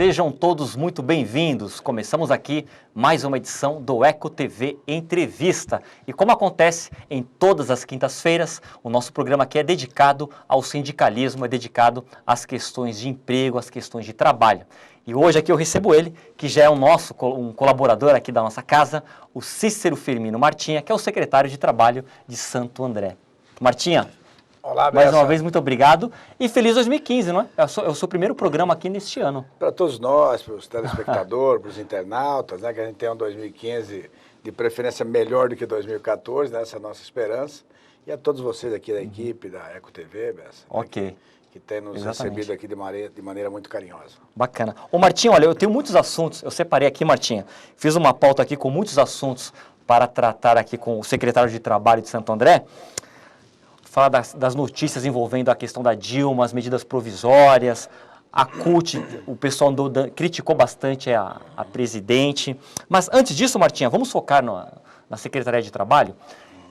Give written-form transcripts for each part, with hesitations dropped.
Sejam todos muito bem-vindos. Começamos aqui mais uma edição do Eco TV Entrevista. E como acontece em todas as quintas-feiras, o nosso programa aqui é dedicado ao sindicalismo, é dedicado às questões de emprego, às questões de trabalho. E hoje aqui eu recebo ele, que já é um colaborador aqui da nossa casa, o Cícero Firmino Martinha, que é o secretário de Trabalho de Santo André. Martinha, olá, mais uma vez, muito obrigado e feliz 2015, não é? É o seu primeiro programa aqui neste ano. Para todos nós, para os telespectadores, para os internautas, né, que a gente tenha um 2015 de preferência melhor do que 2014, né, essa é a nossa esperança. E a todos vocês aqui da equipe da Eco TV, Bessa, Ok. Né, que tem nos recebido aqui de maneira muito carinhosa. Bacana. Ô Martinho, olha, eu tenho muitos assuntos, eu separei aqui, Martinha, fiz uma pauta aqui com muitos assuntos para tratar aqui com o secretário de Trabalho de Santo André. Falar das notícias envolvendo a questão da Dilma, as medidas provisórias, a CUT, o pessoal criticou bastante a presidente. Mas antes disso, Martinha, vamos focar na Secretaria de Trabalho.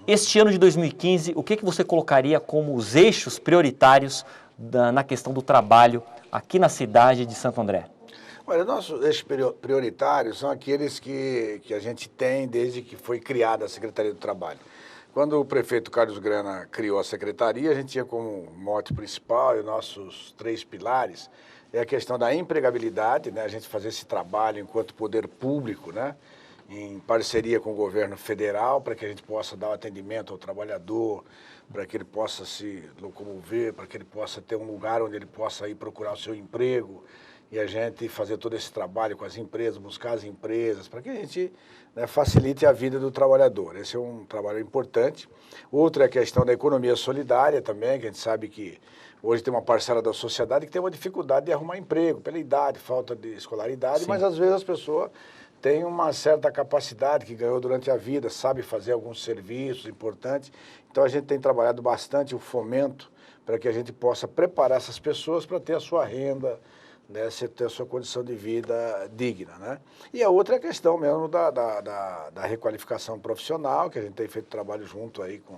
Este ano de 2015, o que você colocaria como os eixos prioritários na questão do trabalho aqui na cidade de Santo André? Olha, nossos eixos prioritários são aqueles que a gente tem desde que foi criada a Secretaria do Trabalho. Quando o prefeito Carlos Grana criou a secretaria, a gente tinha como mote principal e nossos 3 pilares é a questão da empregabilidade, né? A gente fazer esse trabalho enquanto poder público, né? Em parceria com o governo federal, para que a gente possa dar o atendimento ao trabalhador, para que ele possa se locomover, para que ele possa ter um lugar onde ele possa ir procurar o seu emprego, e a gente fazer todo esse trabalho com as empresas, buscar as empresas, para que a gente, né, facilite a vida do trabalhador. Esse é um trabalho importante. Outro é a questão da economia solidária também, que a gente sabe que hoje tem uma parcela da sociedade que tem uma dificuldade de arrumar emprego, pela idade, falta de escolaridade, Sim. Mas às vezes as pessoas têm uma certa capacidade que ganhou durante a vida, sabe fazer alguns serviços importantes. Então a gente tem trabalhado bastante o fomento para que a gente possa preparar essas pessoas para ter a sua renda, né, você ter a sua condição de vida digna, né? E a outra é a questão mesmo da requalificação profissional, que a gente tem feito trabalho junto aí com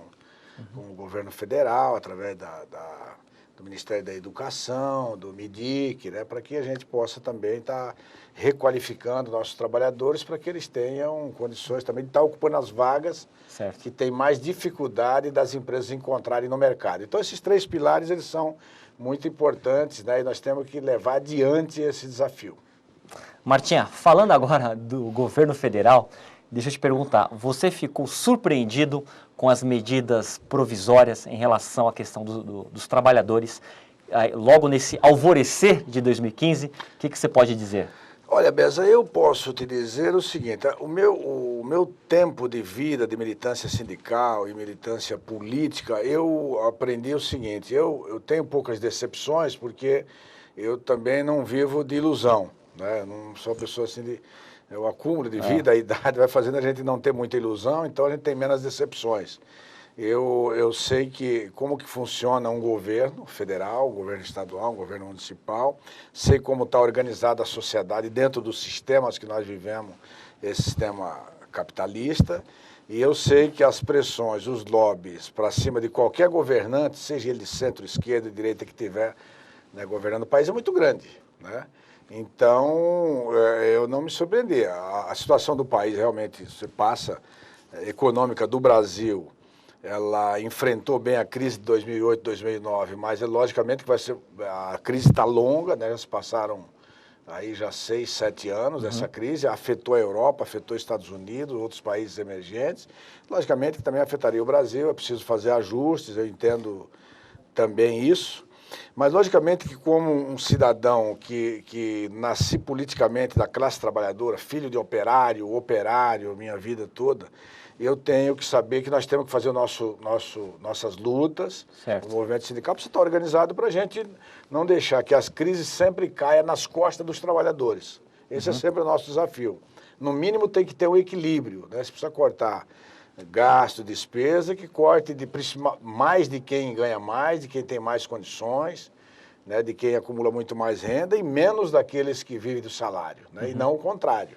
o governo federal, através do Ministério da Educação, do MIDIC, né, para que a gente possa também estar requalificando nossos trabalhadores para que eles tenham condições também de estar ocupando as vagas Certo. que tem mais dificuldade das empresas encontrarem no mercado. Então, esses 3 pilares, eles são muito importantes, né? E nós temos que levar adiante esse desafio. Martinha, falando agora do governo federal, deixa eu te perguntar, você ficou surpreendido com as medidas provisórias em relação à questão dos trabalhadores, logo nesse alvorecer de 2015, o que você pode dizer? Olha, Bessa, eu posso te dizer o seguinte, o meu tempo de vida de militância sindical e militância política, eu aprendi o seguinte, eu tenho poucas decepções porque eu também não vivo de ilusão, né? Não sou uma pessoa assim o acúmulo de vida, a idade vai fazendo a gente não ter muita ilusão, então a gente tem menos decepções. Eu sei como que funciona um governo federal, um governo estadual, um governo municipal, sei como está organizada a sociedade dentro dos sistemas que nós vivemos, esse sistema capitalista, e eu sei que as pressões, os lobbies para cima de qualquer governante, seja ele de centro, esquerda, direita que tiver, né, governando o país, é muito grande, né? Então, eu não me surpreendi. A situação do país realmente, você passa, econômica do Brasil, ela enfrentou bem a crise de 2008, 2009, mas logicamente que a crise está longa, né? Já se passaram aí já 6, 7 anos essa crise, afetou a Europa, afetou os Estados Unidos, outros países emergentes, logicamente que também afetaria o Brasil, é preciso fazer ajustes, eu entendo também isso, mas logicamente que como um cidadão que nasci politicamente da classe trabalhadora, filho de operário, minha vida toda, eu tenho que saber que nós temos que fazer nossas lutas, Certo. O movimento sindical precisa estar organizado para a gente não deixar que as crises sempre caiam nas costas dos trabalhadores. Esse é sempre o nosso desafio. No mínimo tem que ter um equilíbrio, né? Você precisa cortar gasto, despesa, que corte mais de quem ganha mais, de quem tem mais condições, né? De quem acumula muito mais renda e menos daqueles que vivem do salário, né? E não o contrário.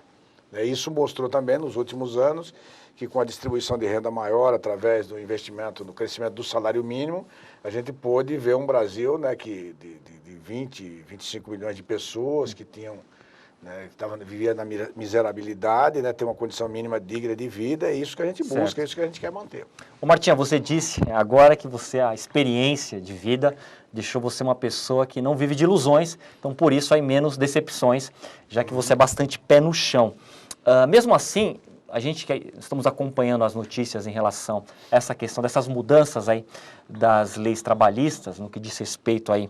Isso mostrou também nos últimos anos que com a distribuição de renda maior, através do investimento no crescimento do salário mínimo, a gente pôde ver um Brasil, né, de 20, 25 milhões de pessoas que tinham né, vivia na miserabilidade, né, ter uma condição mínima digna de vida, é isso que a gente busca, é isso que a gente quer manter. Ô Martinha, você disse agora que a experiência de vida deixou você uma pessoa que não vive de ilusões, então por isso há menos decepções, já que você é bastante pé no chão. Mesmo assim, a gente que estamos acompanhando as notícias em relação a essa questão dessas mudanças aí das leis trabalhistas, no que diz respeito aí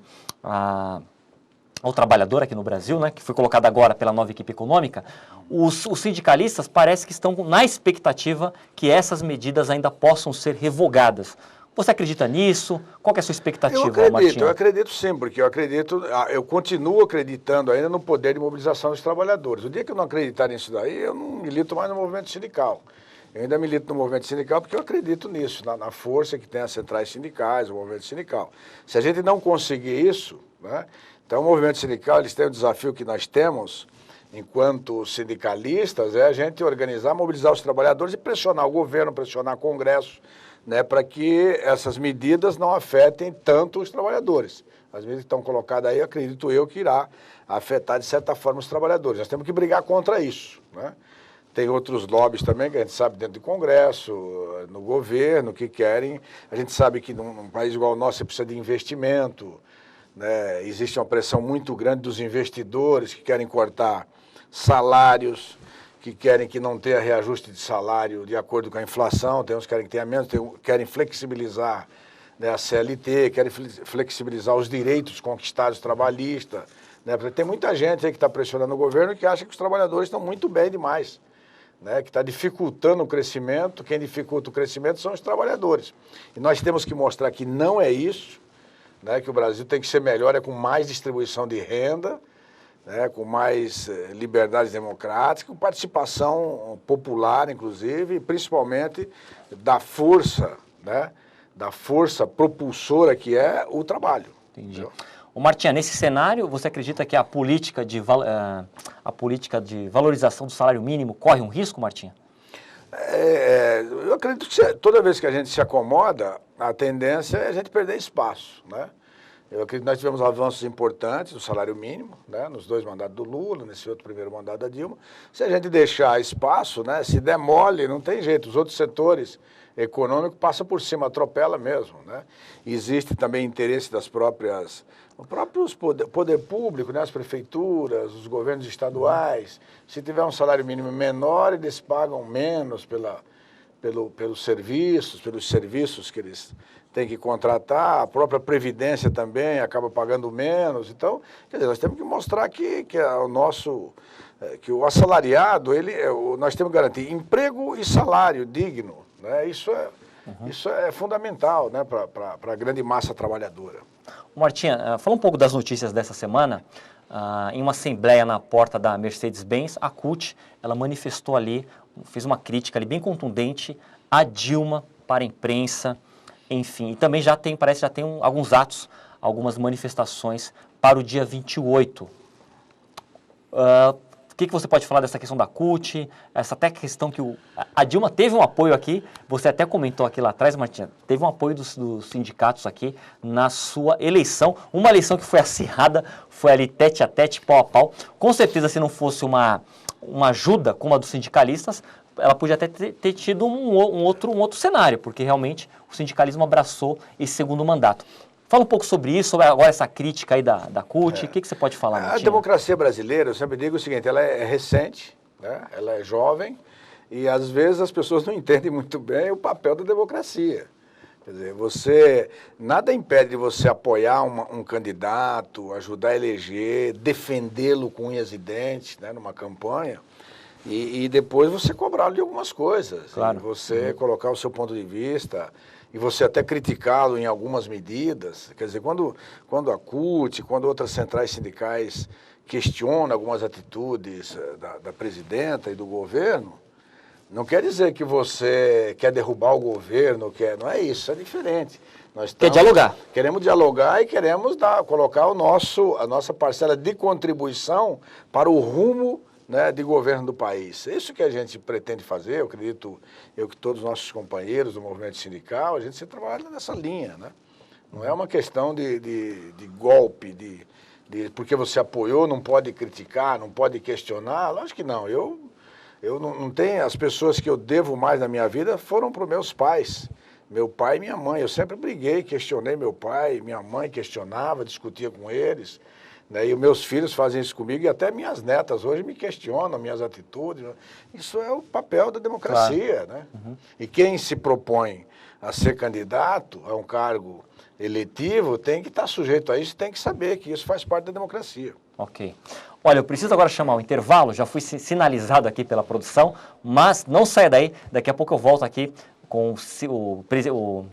ao trabalhador aqui no Brasil, né, que foi colocado agora pela nova equipe econômica, os sindicalistas parece que estão na expectativa que essas medidas ainda possam ser revogadas. Você acredita nisso? Qual que é a sua expectativa, Martinho? Eu acredito sim, porque eu continuo acreditando ainda no poder de mobilização dos trabalhadores. O dia que eu não acreditar nisso daí, eu não milito mais no movimento sindical. Eu ainda milito no movimento sindical porque eu acredito nisso, na força que tem as centrais sindicais, o movimento sindical. Se a gente não conseguir isso, né, então o movimento sindical, eles têm o desafio que nós temos, enquanto sindicalistas, é a gente organizar, mobilizar os trabalhadores e pressionar o governo, pressionar o Congresso, né, para que essas medidas não afetem tanto os trabalhadores. As medidas que estão colocadas aí, acredito eu, que irá afetar, de certa forma, os trabalhadores. Nós temos que brigar contra isso, né? Tem outros lobbies também, que a gente sabe dentro do Congresso, no governo, que querem. A gente sabe que num país igual ao nosso, você precisa de investimento, né? Existe uma pressão muito grande dos investidores que querem cortar salários, que querem que não tenha reajuste de salário de acordo com a inflação, tem uns que querem que tenha menos, querem flexibilizar, né, a CLT, querem flexibilizar os direitos conquistados trabalhistas, né, porque tem muita gente aí que está pressionando o governo e que acha que os trabalhadores estão muito bem demais, né, que está dificultando o crescimento. Quem dificulta o crescimento são os trabalhadores. E nós temos que mostrar que não é isso, né, que o Brasil tem que ser melhor, com mais distribuição de renda, né, com mais liberdades democráticas, com participação popular, inclusive, e principalmente da força, né, da força propulsora que é o trabalho. Entendi. Ô Martinha, nesse cenário, você acredita que a política de valorização do salário mínimo corre um risco, Martinha? Eu acredito que toda vez que a gente se acomoda, a tendência é a gente perder espaço, né? Eu acredito que nós tivemos avanços importantes no salário mínimo, né, nos 2 mandatos do Lula, nesse outro primeiro mandato da Dilma. Se a gente deixar espaço, né, se der mole, não tem jeito. Os outros setores econômicos passam por cima, atropela mesmo, né? Existe também interesse o próprio poder público, né, as prefeituras, os governos estaduais. Se tiver um salário mínimo menor, eles pagam menos pelos serviços que eles têm que contratar, a própria Previdência também acaba pagando menos. Então, quer dizer, nós temos que mostrar que o assalariado, nós temos que garantir emprego e salário digno, né? Isso é fundamental, né, para a grande massa trabalhadora. Martinha, fala um pouco das notícias dessa semana. Em uma assembleia na porta da Mercedes-Benz, a CUT, ela manifestou ali, fez uma crítica ali bem contundente a Dilma para a imprensa, enfim. E também parece que já tem alguns atos, algumas manifestações para o dia 28. O que você pode falar dessa questão da CUT, essa até questão que a Dilma teve um apoio aqui, você até comentou aqui lá atrás, Martinha, teve um apoio dos sindicatos aqui na sua eleição, uma eleição que foi acirrada, foi ali tete a tete, pau a pau. Com certeza, se não fosse uma ajuda como a dos sindicalistas, ela podia até ter tido um outro cenário, porque realmente o sindicalismo abraçou esse segundo mandato. Fala um pouco sobre isso, sobre agora essa crítica aí da CUT, o que você pode falar, Martinho? A democracia brasileira, eu sempre digo o seguinte, ela é recente, né? Ela é jovem e às vezes as pessoas não entendem muito bem o papel da democracia. Quer dizer, nada impede de você apoiar um candidato, ajudar a eleger, defendê-lo com unhas e dentes, né, numa campanha, e depois você cobrá-lo de algumas coisas, claro. E você colocar o seu ponto de vista, e você até criticá-lo em algumas medidas. Quer dizer, quando a CUT, quando outras centrais sindicais questionam algumas atitudes da presidenta e do governo, não quer dizer que você quer derrubar o governo, não é isso, é diferente. Quer dialogar. Queremos dialogar e queremos colocar a nossa parcela de contribuição para o rumo, né, de governo do país. Isso que a gente pretende fazer, eu acredito, que todos os nossos companheiros do movimento sindical, a gente se trabalha nessa linha, né? Não é uma questão de golpe, porque você apoiou, não pode criticar, não pode questionar. Lógico que não. Eu não tenho... As pessoas que eu devo mais na minha vida foram para os meus pais. Meu pai e minha mãe. Eu sempre briguei, questionei meu pai, minha mãe questionava, discutia com eles. Né? E os meus filhos fazem isso comigo e até minhas netas hoje me questionam minhas atitudes. Isso é o papel da democracia. Claro. Né? Uhum. E quem se propõe a ser candidato a um cargo eletivo tem que estar sujeito a isso, tem que saber que isso faz parte da democracia. Ok. Olha, eu preciso agora chamar o intervalo, já fui sinalizado aqui pela produção, mas não saia daí, daqui a pouco eu volto aqui com o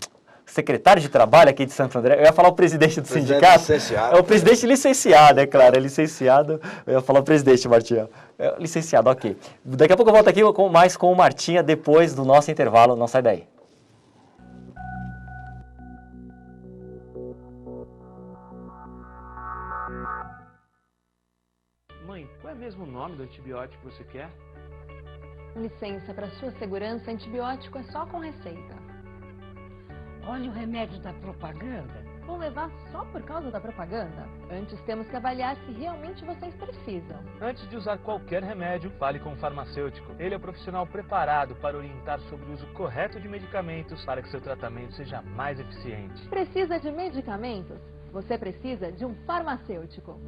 secretário de Trabalho aqui de Santo André. Eu ia falar o presidente do sindicato. Licenciado. É o presidente licenciado, é claro, é licenciado. Eu ia falar o presidente, Martinha. É, licenciado, ok. Daqui a pouco eu volto aqui mais com o Martinha depois do nosso intervalo, não sai daí. Mãe, qual é mesmo o nome do antibiótico que você quer? Licença, para sua segurança, antibiótico é só com receita. Olha o remédio da propaganda. Vão levar só por causa da propaganda? Antes temos que avaliar se realmente vocês precisam. Antes de usar qualquer remédio, fale com o farmacêutico. Ele é o profissional preparado para orientar sobre o uso correto de medicamentos para que seu tratamento seja mais eficiente. Precisa de medicamentos? Você precisa de um farmacêutico.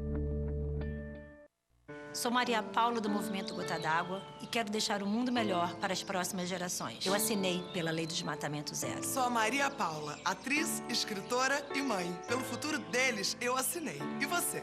Sou Maria Paula do Movimento Gota d'Água e quero deixar o mundo melhor para as próximas gerações. Eu assinei pela Lei do Desmatamento Zero. Sou a Maria Paula, atriz, escritora e mãe. Pelo futuro deles, eu assinei. E você?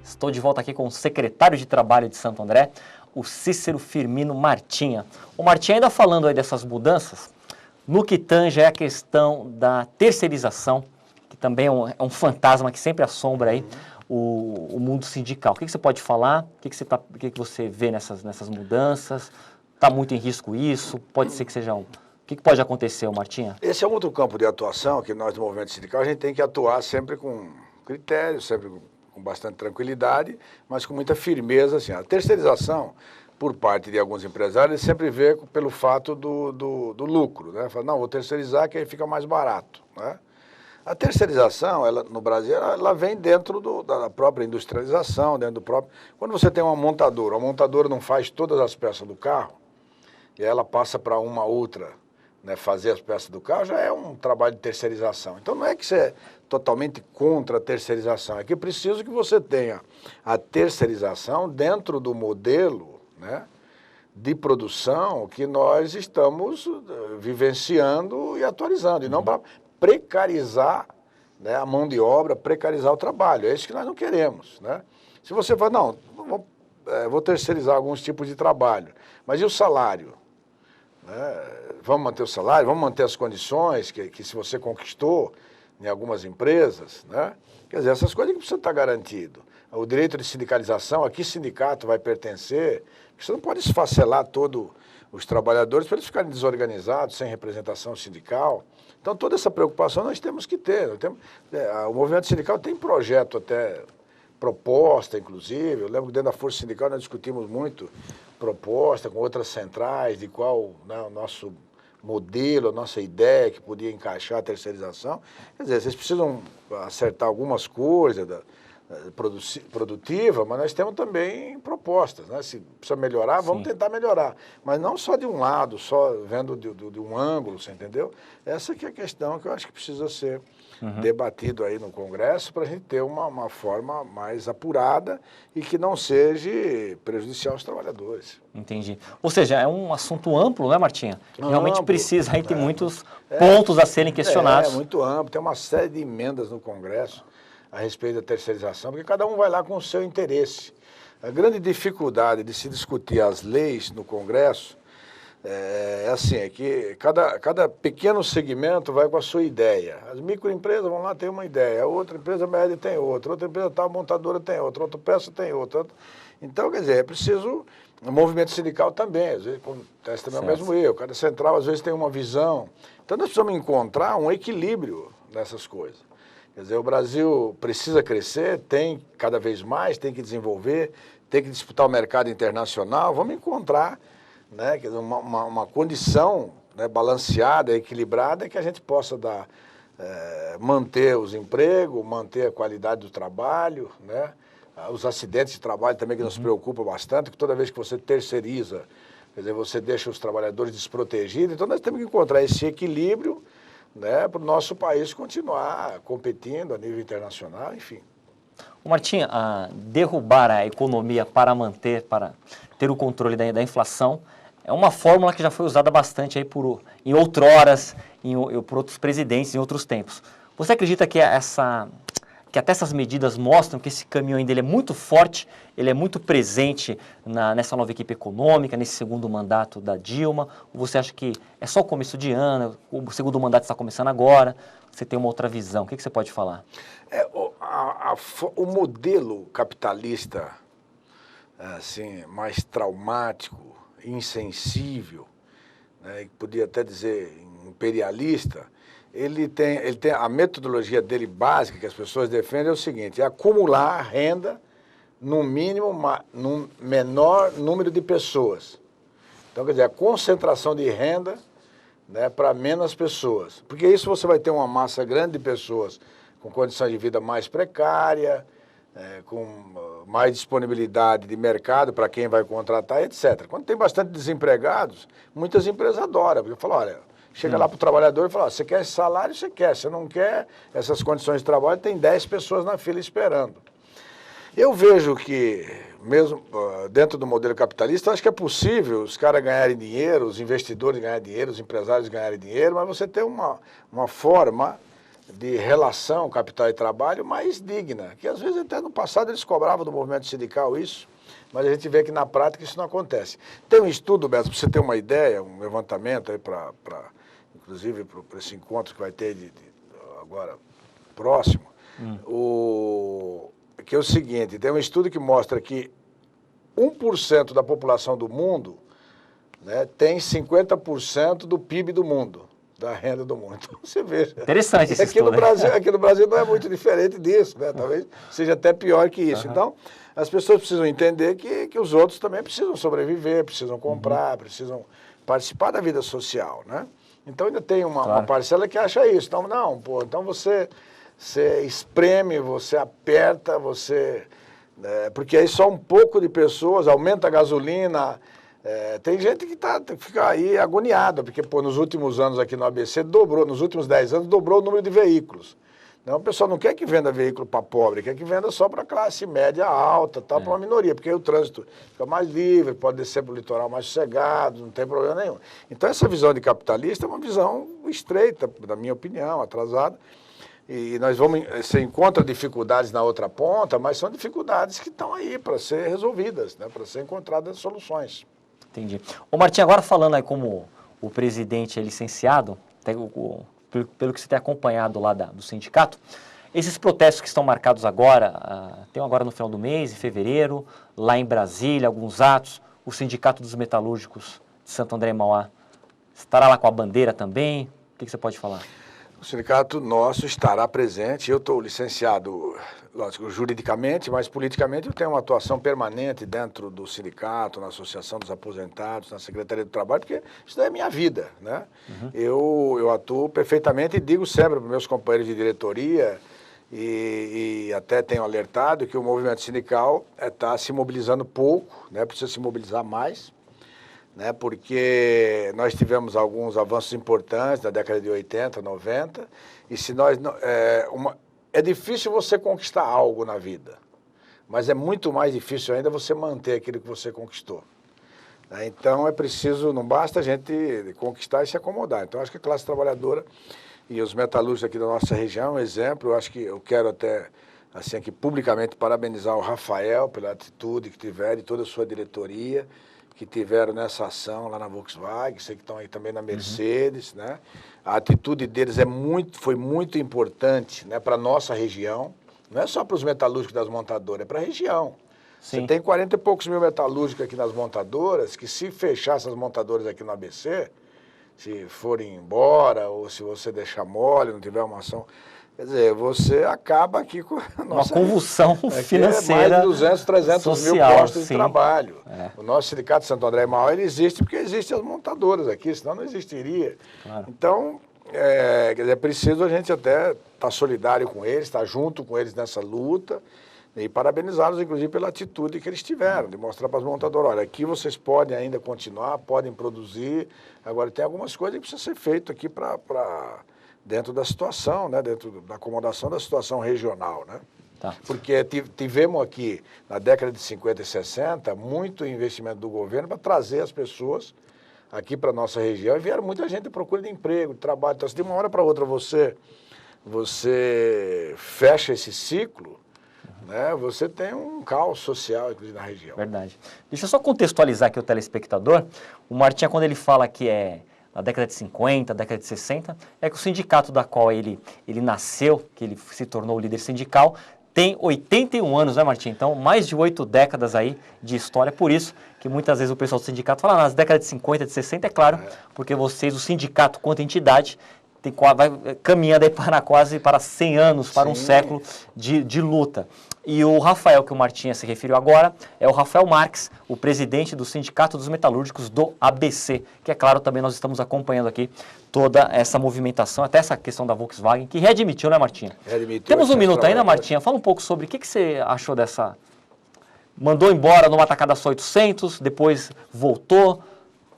Estou de volta aqui com o secretário de Trabalho de Santo André, o Cícero Firmino Martinha. O Martinha, ainda falando aí dessas mudanças, no que tange a questão da terceirização, que também é um fantasma que sempre assombra aí o mundo sindical. O que você pode falar? O que você vê nessas mudanças? Está muito em risco isso? Pode ser que seja O que pode acontecer, Martinha? Esse é um outro campo de atuação que nós, do movimento sindical, a gente tem que atuar sempre com critério, sempre com bastante tranquilidade, mas com muita firmeza. Assim. A terceirização, por parte de alguns empresários, eles sempre vê pelo fato do lucro. Né? Fala, não, vou terceirizar que aí fica mais barato. Né? A terceirização, no Brasil, ela vem dentro da própria industrialização, dentro do próprio... Quando você tem uma montadora não faz todas as peças do carro, e ela passa para uma outra, né, fazer as peças do carro, já é um trabalho de terceirização. Então não é que você é totalmente contra a terceirização, é que é preciso que você tenha a terceirização dentro do modelo, né, de produção que nós estamos vivenciando e atualizando, e não para precarizar, né, a mão de obra, precarizar o trabalho. É isso que nós não queremos. Né? Se você fala, não, vou terceirizar alguns tipos de trabalho, mas e o salário? Vamos manter o salário, vamos manter as condições que se você conquistou em algumas empresas, né? Quer dizer, essas coisas que precisam estar garantido. O direito de sindicalização, a que sindicato vai pertencer, você não pode esfacelar todos os trabalhadores para eles ficarem desorganizados, sem representação sindical. Então, toda essa preocupação nós temos que ter. O movimento sindical tem projeto até, proposta, inclusive. Eu lembro que dentro da Força Sindical nós discutimos muito proposta com outras centrais, de qual, né, o nosso modelo, a nossa ideia que podia encaixar a terceirização. Quer dizer, vocês precisam acertar algumas coisas produtiva, mas nós temos também propostas, né? Se precisa melhorar, vamos tentar melhorar. Mas não só de um lado, só vendo de um ângulo, você entendeu? Essa que é a questão que eu acho que precisa ser debatido aí no Congresso para a gente ter uma forma mais apurada e que não seja prejudicial aos trabalhadores. Entendi. Ou seja, é um assunto amplo, né, Martinha? Realmente amplo, precisa, aí tem muitos pontos pontos a serem questionados. É muito amplo, tem uma série de emendas no Congresso a respeito da terceirização, porque cada um vai lá com o seu interesse. A grande dificuldade de se discutir as leis no Congresso é assim, é que cada pequeno segmento vai com a sua ideia. As microempresas vão lá, tem uma ideia, a outra empresa média tem outra empresa tal, montadora tem outra peça tem outra. Então, quer dizer, é preciso No movimento sindical também, às vezes acontece também o mesmo erro. Cada central às vezes tem uma visão. Então nós precisamos encontrar um equilíbrio nessas coisas. Quer dizer, o Brasil precisa crescer, tem cada vez mais, tem que desenvolver, tem que disputar o mercado internacional. Vamos encontrar, né, quer dizer, uma condição, né, balanceada, equilibrada, que a gente possa dar, manter os empregos, manter a qualidade do trabalho, né? Os acidentes de trabalho também que nos preocupam bastante, que toda vez que você terceiriza, quer dizer, você deixa os trabalhadores desprotegidos. Então nós temos que encontrar esse equilíbrio, né, para o nosso país continuar competindo a nível internacional, enfim. Ô Martim, derrubar a economia para ter o controle da inflação é uma fórmula que já foi usada bastante aí em outroras, por outros presidentes em outros tempos. Você acredita que até essas medidas mostram que esse caminho ainda ele é muito forte, ele é muito presente nessa nova equipe econômica, nesse segundo mandato da Dilma? Ou você acha que é só o começo de ano, o segundo mandato está começando agora, você tem uma outra visão? O que você pode falar? O modelo capitalista, assim, mais traumático, insensível, né, podia até dizer imperialista, ele tem a metodologia dele básica que as pessoas defendem é o seguinte: é acumular renda no mínimo, num menor número de pessoas. Então, quer dizer, a concentração de renda, né, para menos pessoas. Porque isso você vai ter uma massa grande de pessoas com condição de vida mais precária, com mais disponibilidade de mercado para quem vai contratar, etc. Quando tem bastante desempregados, muitas empresas adoram, porque falam, olha, chega lá para o trabalhador e fala, você quer esse salário? Você quer. Você não quer essas condições de trabalho, tem 10 pessoas na fila esperando. Eu vejo que, mesmo dentro do modelo capitalista, acho que é possível os caras ganharem dinheiro, os investidores ganharem dinheiro, os empresários ganharem dinheiro, mas você tem uma forma de relação capital e trabalho mais digna, que às vezes até no passado eles cobravam do movimento sindical isso, mas a gente vê que na prática isso não acontece. Tem um estudo, Beto, para você ter uma ideia, um levantamento aí inclusive para esse encontro que vai ter agora próximo, que é o seguinte: tem um estudo que mostra que 1% da população do mundo, né, tem 50% do PIB do mundo, da renda do mundo. Então você veja. Interessante esse estudo. Aqui no Brasil não é muito diferente disso, né? Talvez seja até pior que isso. Então, as pessoas precisam entender que os outros também precisam sobreviver, precisam comprar, precisam participar da vida social, né? Então ainda tem uma parcela que acha isso. Então, não, pô, então você espreme, você aperta, porque aí só um pouco de pessoas, aumenta a gasolina. Tem gente que fica aí agoniada, porque pô, nos últimos anos aqui no ABC nos últimos 10 anos dobrou o número de veículos. Então, o pessoal não quer que venda veículo para pobre, quer que venda só para classe média alta, para uma minoria, porque aí o trânsito fica mais livre, pode descer para o litoral mais sossegado, não tem problema nenhum. Então, essa visão de capitalista é uma visão estreita, na minha opinião, atrasada. E você encontra dificuldades na outra ponta, mas são dificuldades que estão aí para ser resolvidas, né, para ser encontradas soluções. Entendi. Ô Martim, agora falando aí como o presidente é licenciado, pelo que você tem acompanhado lá do sindicato, esses protestos que estão marcados agora, tem agora no final do mês, em fevereiro, lá em Brasília, alguns atos, o Sindicato dos Metalúrgicos de Santo André e Mauá estará lá com a bandeira também? O que você pode falar? O sindicato nosso estará presente. Eu estou licenciado, lógico, juridicamente, mas politicamente eu tenho uma atuação permanente dentro do sindicato, na Associação dos Aposentados, na Secretaria do Trabalho, porque isso é minha vida, né? Eu atuo perfeitamente e digo sempre para meus companheiros de diretoria e até tenho alertado que o movimento sindical está se mobilizando pouco, né? Precisa se mobilizar mais, né, porque nós tivemos alguns avanços importantes na década de 80, 90, e se nós é difícil você conquistar algo na vida, mas é muito mais difícil ainda você manter aquilo que você conquistou. Né? Então é preciso, não basta a gente conquistar e se acomodar. Então acho que a classe trabalhadora e os metalúrgicos aqui da nossa região, um exemplo, eu quero até assim aqui publicamente parabenizar o Rafael pela atitude que tiver e toda a sua diretoria, que tiveram nessa ação lá na Volkswagen, sei que estão aí também na Mercedes, né? A atitude deles foi muito importante, né, para a nossa região, não é só para os metalúrgicos das montadoras, é para a região. Sim. Você tem 40 e poucos mil metalúrgicos aqui nas montadoras, que se fechar essas montadoras aqui no ABC, se forem embora, ou se você deixar mole, não tiver uma ação... Quer dizer, você acaba aqui com a nossa... Uma convulsão financeira, é mais de 200, 300 social, mil postos sim. de trabalho. É. O nosso sindicato de Santo André e Mauá, ele existe porque existem as montadoras aqui, senão não existiria. Claro. Então, quer dizer, é preciso a gente até estar solidário com eles, estar junto com eles nessa luta e parabenizá-los, inclusive, pela atitude que eles tiveram, de mostrar para as montadoras, olha, aqui vocês podem ainda continuar, podem produzir, agora tem algumas coisas que precisam ser feitas aqui para dentro da situação, né, dentro da acomodação da situação regional, né? Tá. Porque tivemos aqui, na década de 50 e 60, muito investimento do governo para trazer as pessoas aqui para a nossa região e vieram muita gente à procura de emprego, de trabalho. Então, se de uma hora para outra você fecha esse ciclo, né, você tem um caos social, inclusive, na região. Verdade. Deixa eu só contextualizar aqui o telespectador. O Martinha, quando ele fala que é na década de 50, década de 60, é que o sindicato da qual ele nasceu, que ele se tornou líder sindical, tem 81 anos, né, Martinha? Então, mais de 8 décadas aí de história. Por isso que muitas vezes o pessoal do sindicato fala, nas décadas de 50, de 60, é claro, porque vocês, o sindicato quanto entidade, vai caminhando aí para 100 anos, para um século de luta. E o Rafael, que o Martinha se referiu agora, é o Rafael Marques, o presidente do Sindicato dos Metalúrgicos do ABC, que é claro, também nós estamos acompanhando aqui toda essa movimentação, até essa questão da Volkswagen, que readmitiu, né, Martinha? Readmitiu. Temos um minuto ainda, Martinha. Fala um pouco sobre o que você achou dessa... Mandou embora numa tacada só 800, depois voltou...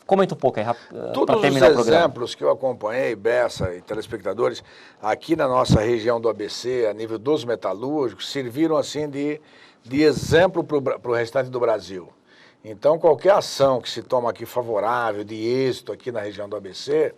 Comenta um pouco aí, para terminar o programa. Todos os exemplos que eu acompanhei, Bessa e telespectadores, aqui na nossa região do ABC, a nível dos metalúrgicos, serviram assim de exemplo para o restante do Brasil. Então, qualquer ação que se toma aqui favorável, de êxito aqui na região do ABC,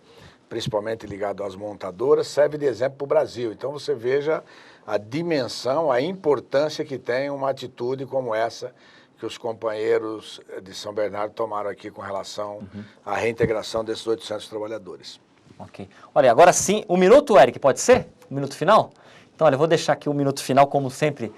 principalmente ligado às montadoras, serve de exemplo para o Brasil. Então, você veja a dimensão, a importância que tem uma atitude como essa que os companheiros de São Bernardo tomaram aqui com relação à reintegração desses 800 trabalhadores. Ok. Olha, agora sim, um minuto, Eric, pode ser? Um minuto final? Então, olha, eu vou deixar aqui o minuto final, como sempre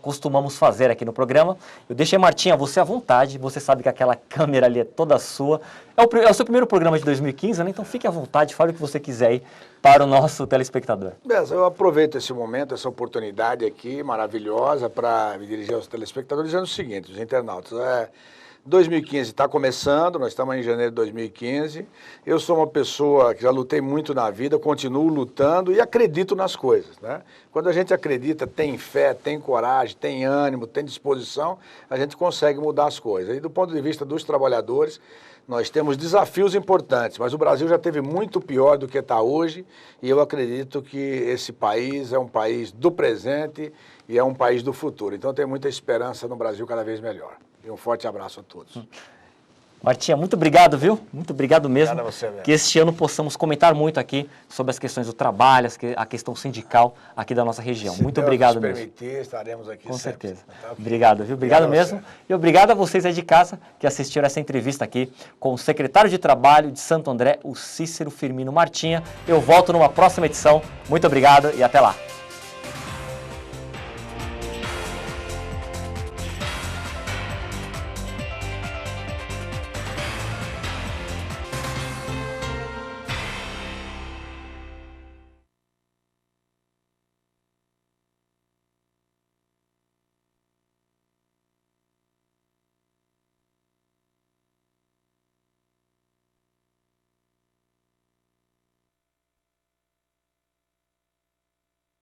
costumamos fazer aqui no programa. Eu deixei, Martinha, você à vontade, você sabe que aquela câmera ali é toda sua. É o seu primeiro programa de 2015, né? Então fique à vontade, fale o que você quiser aí para o nosso telespectador. Bessa, eu aproveito esse momento, essa oportunidade aqui maravilhosa para me dirigir aos telespectadores dizendo o seguinte, os internautas, 2015 está começando, nós estamos em janeiro de 2015, eu sou uma pessoa que já lutei muito na vida, continuo lutando e acredito nas coisas, né? Quando a gente acredita, tem fé, tem coragem, tem ânimo, tem disposição, a gente consegue mudar as coisas. E do ponto de vista dos trabalhadores, nós temos desafios importantes, mas o Brasil já teve muito pior do que está hoje e eu acredito que esse país é um país do presente e é um país do futuro. Então tem muita esperança no Brasil cada vez melhor. E um forte abraço a todos. Martinha, muito obrigado, viu? Muito obrigado mesmo. Obrigado a você, mesmo. Que este ano possamos comentar muito aqui sobre as questões do trabalho, a questão sindical aqui da nossa região. Se muito Deus obrigado nos mesmo. permitir, estaremos aqui Com sempre. certeza. Tá, okay. Obrigado, viu? Obrigado mesmo. E obrigado a vocês aí de casa que assistiram essa entrevista aqui com o secretário de Trabalho de Santo André, o Cícero Firmino Martinha. Eu volto numa próxima edição. Muito obrigado e até lá.